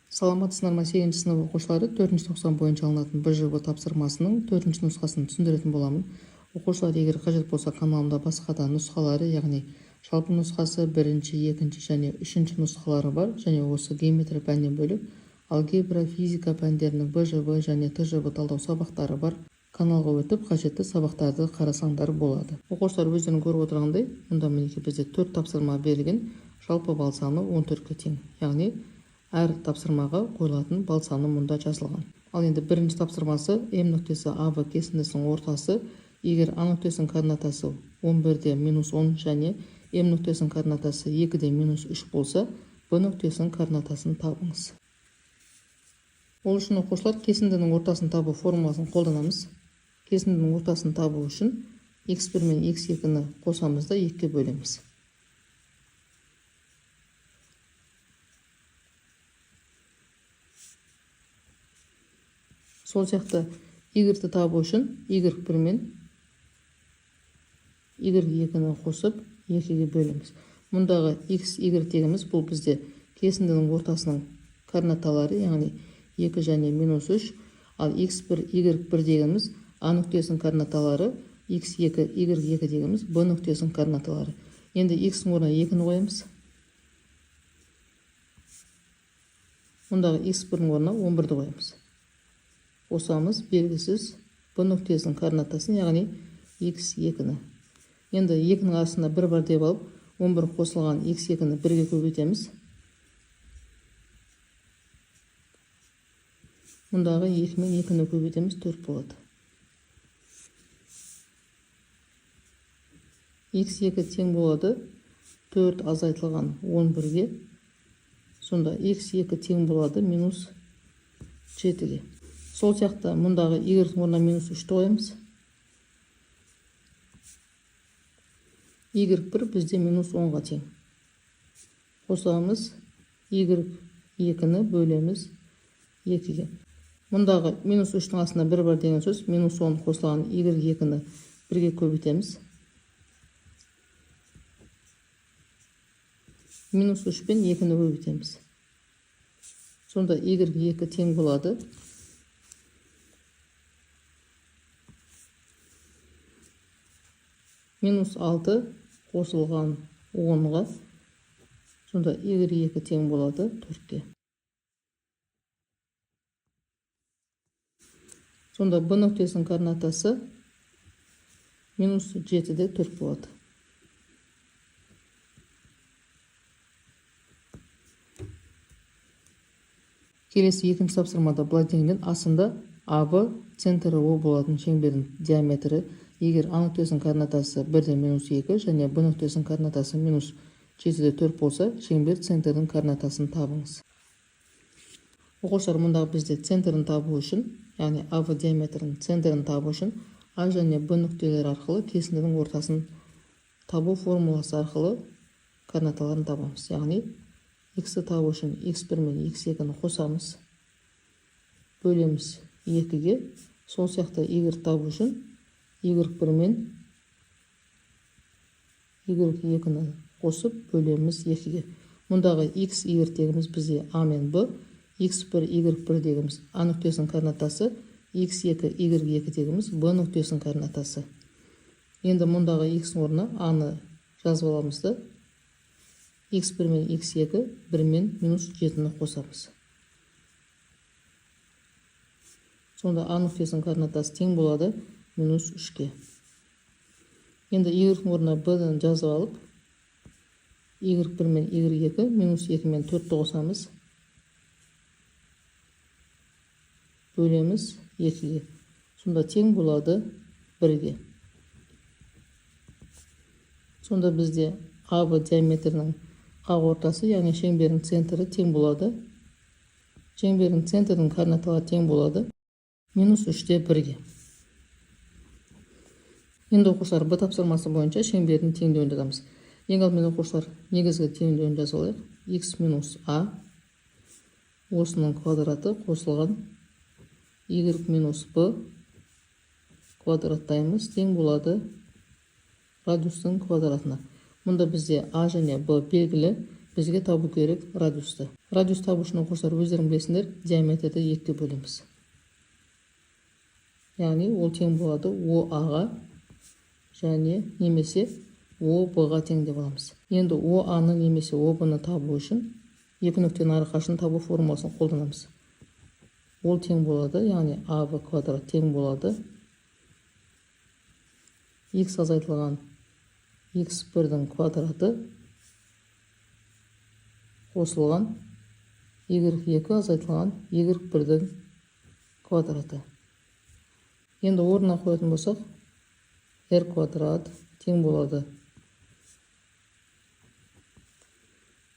Саламатсыздар ма 8-ші сынып оқушылары 4-ші тоқсан бойынша алынатын БЖБ тапсырмасының 4-ші нұсқасын түсіндіретін боламын. Оқушылар егер қажет болса каналымда басқа да нұсқалары, яғни жалпы нұсқасы 1-ші, 2-ші және 3-ші нұсқалары бар, және осы геометрия пәнінен бөлек алгебра, физика пәндерінің БЖБ және ТЖБ талдау сабақтары бар. Каналға өтіп қажетті сабақтарды қарасаңдар болады. Оқушылар өздерің көріп отырғандай, мұнда мінекей бізде 4 тапсырма берілген, жалпы балл саны 14-ке тең. Яғни әр тапсырмаға қойылатын балл саны мұнда жазылған. Ал енді бірінші тапсырмасы М нүктесі АБ кесіндісінің ортасы, егер А нүктесінің координатасы 11-де -10 және М нүктесінің координатасы 2-де -3 болса, Б нүктесінің координатасын табыңыз. Ол үшін оқушылар кесіндінің ортасын табу формуласын қолданамыз. Кесіндінің ортасын табу үшін x1 мен x2-ні қосамыз да 2-ке бөлеміз. Сол сияқты y-ті табу үшін y1 мен y2-ні қосып 2-ге бөлеміз. Мұндағы x, y тегіміз бұл бізде кесіндінің ортасының координаталары, яғни 2 және -3, ал x1, y1 дегеніміз А нүктесінің координаталары, x2, y2 дегеніміз Б нүктесінің координаталары. Енді x-ің орнына 2-ні қоямыз. Мұндағы x1-ің орнына 11-ді қоямыз. Қосамыз, белгісіз Б нүктесінің координатасын, яғни x2-ні. Енді 2-нің астына 1 бар деп алып, 11 қосылған x2-ні 1-ге көбейтеміз. Мұндағы 2 мен 2-ні көбейтеміз, 4 болады. x2 тең болады 4 азайтылған 11-ге. Сонда x2 тең болады -7-ге. Сол сияқты мұндағы y-дің орнына -3-ті қоямыз. y1 бізде -10-ға тең. Қосамыз, y2-ні бөлеміз 2-ге. Мұндағы -3-дің астына 1 бар деген сөз, -10 қосылған y2-ні 1-ге көбейтеміз. -3 пен 2-ні көбейтеміз. Сонда y2 тең болады -6 қосылған 10-ға. Сонда y2 тең болады 4-ке. Сонда Б нүктесінің координатасы -7-де 4 болады. Келесі екінші тапсырмада былай делінген: астында АБ центрі О болатын шеңбердің диаметрі, егер А нүктесінің координатасы 1-де -2 және Б нүктесінің координатасы -7-де 4 болса, шеңбер центрдің координатасын табыңыз. Оқушылар, мұндағы бізде центрін табу үшін, яғни АБ диаметрінің центрін табу үшін А және Б нүктелері арқылы кесіндінің ортасын табу формуласы арқылы координаталарын табамыз. Яғни x-ті табу үшін x1 мен x2-ні қосамыз, бөлеміз 2-ге. Сол сияқты y табу үшін y1 мен y2-ні қосып бөлеміз 2-ге. Мұндағы x, y тегіміз бізде А мен Б, x1, y1 дегіміз А нүктесінің координатасы, x2, y2 дегіміз Б нүктесінің координатасы. Енді мұндағы x-ің орнына А-ны жазып аламыз да, x1 мен x2 1 мен -7-ні қосамыз. Сонда А нүктесінің координатасы тең болады -3-ке. Енді y-дің орнына b-ді жазып алып, y1 мен y2 -2 мен 4-ті қосамыз, бөлеміз 2-ге. Сонда тең болады 1-ге. Сонда бізде АБ диаметрінің қақ ортасы, яғни шеңбердің центрі тең болады. Шеңбердің центрдің координаталары тең болады -3-те 1-ге. Енді оқушылар, Б тапсырмасы бойынша шеңбердің теңдеуін жазамыз. Ең алдымен оқушылар, негізгі теңдеуін жазып алайық. x - А осының квадраты қосылған y - b квадраттаймыз, тең болады радиустың квадратына. Мұнда бізде А және Б белгілі, бізге табу керек радиусты. Радиус табу үшін оқушылар өздерің білесіңдер, диаметрді 2-ге бөлеміз. Яғни ол тең болады ОА-ға және немесе ОБ-ға тең деп аламыз. Енді ОА-ны немесе ОБ-ны табу үшін екі нүктенің арақашығын табу формуласын қолданамыз. Ол тең болады, яғни АБ квадрат тең болады x азайтылған x1-дің квадраты қосылған y2 азайтылған y1-дің квадраты. Енді орнына қоятын болсақ, r квадрат тең болады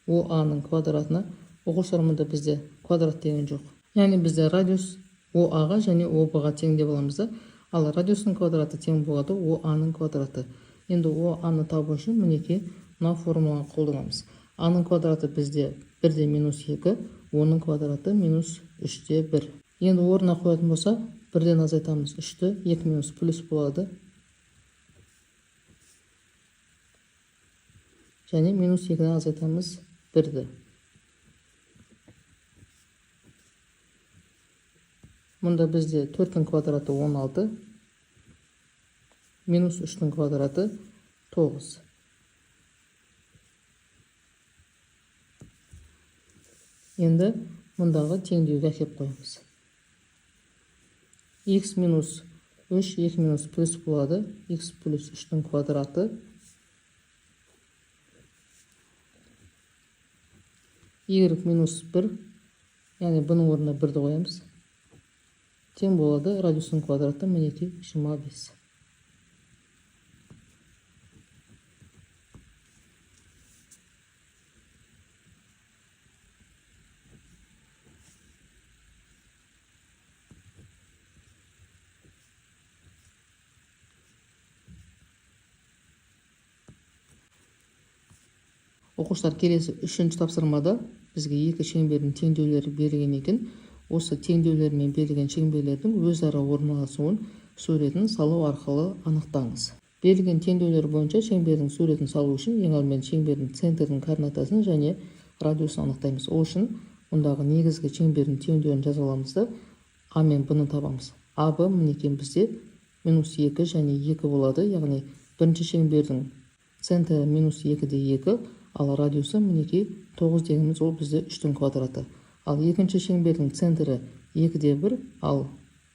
ОА-ның квадратына. Оқушылар, мұнда бізде квадрат деген жоқ. Яғни бізде радиус ОА-ға және ОБ-ға тең деп аламыз. Ал радиустың квадраты тең болады ОА-ның квадраты. Енді ОА-ны табу үшін мінекей мына формуланы қолданамыз. А-ның квадраты бізде 1-де -2, оның квадраты -3-де 1. Енді орнына қоятын болсақ, 1-ден азайтамыз 3-ті, 2 плюс болады. Және -2-ден азайтамыз 1-ді. Мұнда бізде 4-дің квадраты 16, -3-дің квадраты 9. Енді мұндағы теңдеуге әкеп қойымыз. X минус 3, 2 плюс болады. X плюс 3-дің квадраты. Y минус 1, яғни бұның орнына 1-ді қоямыз. Тең болады радиустың квадраты мінекей 25. Оқушылар, келесі 3-ші тапсырмада бізге екі шеңбердің теңдеулері берілген екен. Осы теңдеулермен берілген шеңберлердің өзара орналасуын суретін салу арқылы анықтаңыз. Берілген теңдеулер бойынша шеңбердің суретін салу үшін ең алдымен шеңбердің центрдің координатасын және радиусын анықтаймыз. Ол үшін мұндағы негізгі шеңбердің теңдеуін жаза аламыз да А мен Б-ны табамыз. АБ мінекей бізде -2 және 2 болады, яғни бірінші шеңбердің центрі -2-де 2, ал радиусы мінекей 9 дегеніміз ол бізде 3-дің квадраты. Ал екінші шеңбердің центрі 2-де 1, ал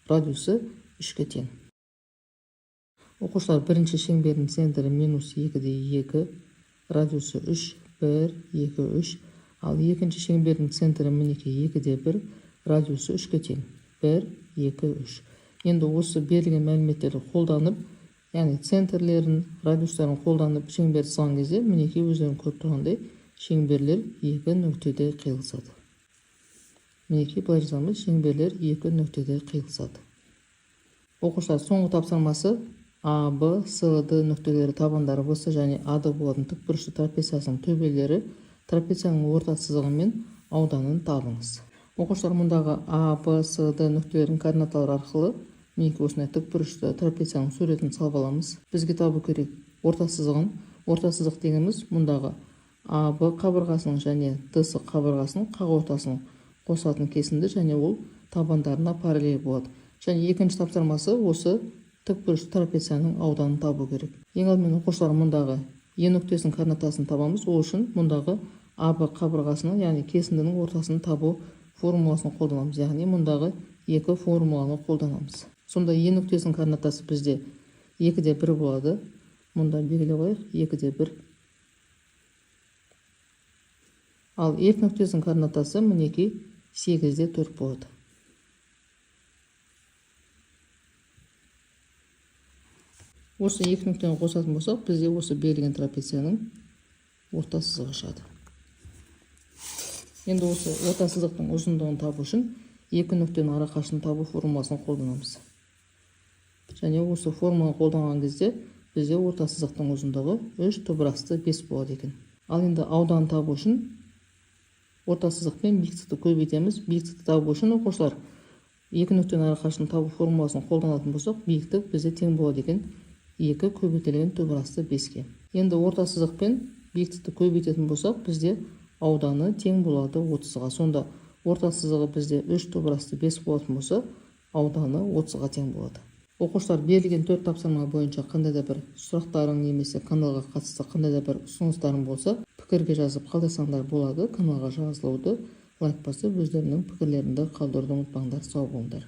радиусы 3-ге тең. Оқушылар, бірінші шеңбердің центрі -2-де 2, радиусы 3, 1, 2, 3, ал екінші шеңбердің центрі мінекей 2-де 1, радиусы 3-ге тең. 1, 2, 3. Енді осы берілген мәліметтерді қолданып, яғни центрлерін, радиустарын қолданып шеңберді салған кезде мінекей өздерін көріп тұрғандай шеңберлер 2 нүктеде қиылысады. Мінекей былай жазамыз, шеңберлер 2 нүктеде қиылысады. Оқушылар, соңғы тапсырмасы А, Б, С, Д нүктелері табандары С және А-да болатын тікбұрышты трапециясының төбелері трапецияның орта сызығы мен ауданын табыңыз. Оқушылар, мұндағы А, Б, С, Д нүктелерінің координаталары арқылы мінекей осындай тікбұрышты трапецияның суретін салып аламыз. Бізге табу керек орта сызығын. Орта сызық дегеніміз мұндағы А, Б қабырғасының және ДС қабырғасының қақ ортасының қосатын кесінді және ол табандарына параллель болады. Және екінші тапсырмасы осы тікбұрышты трапецияның ауданын табу керек. Ең алдымен оқушылар, мұндағы Е нүктесінің координатасын табамыз. Ол үшін мұндағы АБ қабырғасының, яғни кесіндінің ортасын табу формуласын қолданамыз. Яғни мұндағы екі формуланы қолданамыз. Сонда Е нүктесінің координатасы бізде 2-де 1 болады. Мұнда белгілеп қояйық, 2-де 1. Ал F нүктесінің координатасы мінекей 8-де 4 болады. Осы екі нүктені қосатын болсақ, бізде осы берілген трапецияның орта сызығы шығады. Енді осы орта сызықтың ұзындығын табу үшін екі нүктенің арақашығын табу формуласын қолданамыз. Және осы формуланы қолданған кезде бізде орта сызықтың ұзындығы 3 топырасты 5 болады екен. Ал енді ауданын табу үшін орта сызық пен биіктікті көбейтеміз. Биіктікті табу үшін оқушылар екі нүктенің арақашығын табу формуласын қолданатын болсақ, биіктік бізде тең болады екен 2 көбейтілген топырасты 5-ке. Енді орта сызық пен биіктікті көбейтетін болсақ, бізде ауданы тең болады 30-ға. Сонда орта сызығы бізде 3 тобырасты 5 болатын болса, ауданы 30-ға тең болады. Оқушылар, берілген 4 тапсырма бойынша қандай да бір сұрақтарың немесе каналға қатысты қандай да бір ұсыныстарың болса, пікірге жазып қалдырсаңдар болады. Каналға жазылуды, лайк басып, өздерінің пікірлеріңді қалдыруды ұмытпаңдар. Сау болыңдар.